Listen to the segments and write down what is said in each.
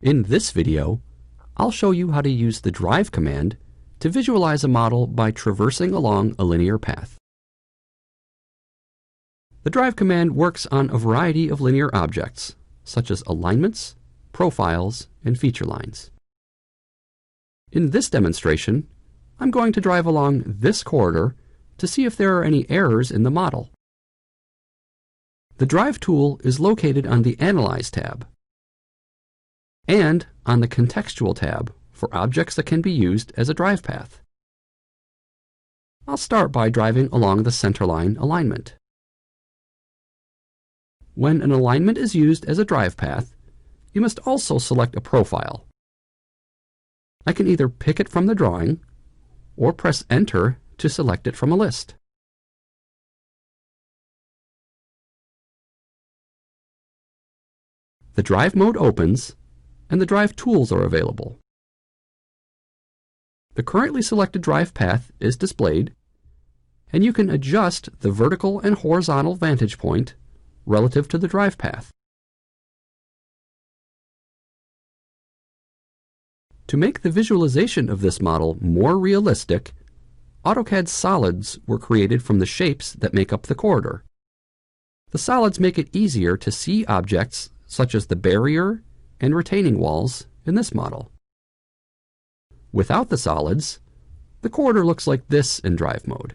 In this video, I'll show you how to use the drive command to visualize a model by traversing along a linear path. The drive command works on a variety of linear objects, such as alignments, profiles, and feature lines. In this demonstration, I'm going to drive along this corridor to see if there are any errors in the model. The Drive tool is located on the Analyze tab and on the Contextual tab for objects that can be used as a drive path. I'll start by driving along the centerline alignment. When an alignment is used as a drive path, you must also select a profile. I can either pick it from the drawing or press Enter to select it from a list. The Drive mode opens and the Drive tools are available. The currently selected drive path is displayed, and you can adjust the vertical and horizontal vantage point relative to the drive path. To make the visualization of this model more realistic, AutoCAD solids were created from the shapes that make up the corridor. The solids make it easier to see objects such as the barrier and retaining walls in this model. Without the solids, the corridor looks like this in drive mode.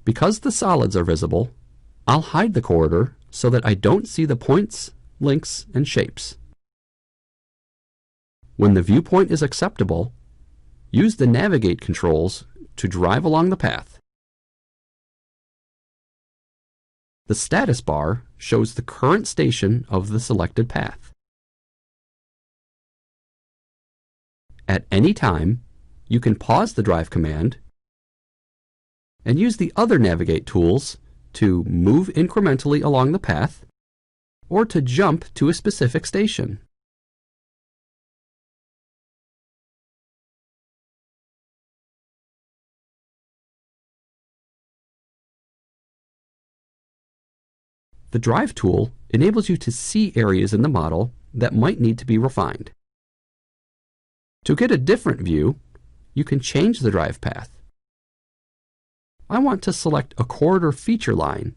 Because the solids are visible, I'll hide the corridor so that I don't see the points, links, and shapes. When the viewpoint is acceptable, use the Navigate controls to drive along the path. The status bar shows the current station of the selected path. At any time, you can pause the drive command and use the other Navigate tools to move incrementally along the path or to jump to a specific station. The Drive tool enables you to see areas in the model that might need to be refined. To get a different view, you can change the drive path. I want to select a corridor feature line,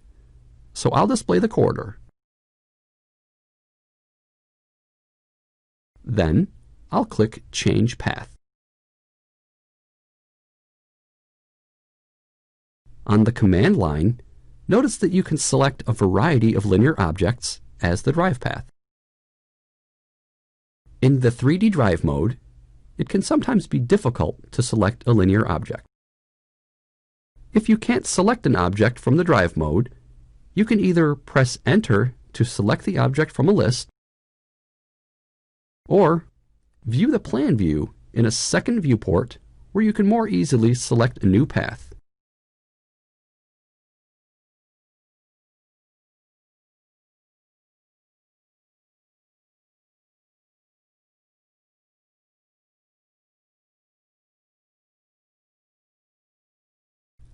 so I'll display the corridor. Then, I'll click Change Path. On the command line, notice that you can select a variety of linear objects as the drive path. In the 3D drive mode, it can sometimes be difficult to select a linear object. If you can't select an object from the drive mode, you can either press Enter to select the object from a list, or view the plan view in a second viewport where you can more easily select a new path.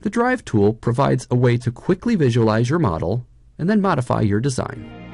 The Drive tool provides a way to quickly visualize your model and then modify your design.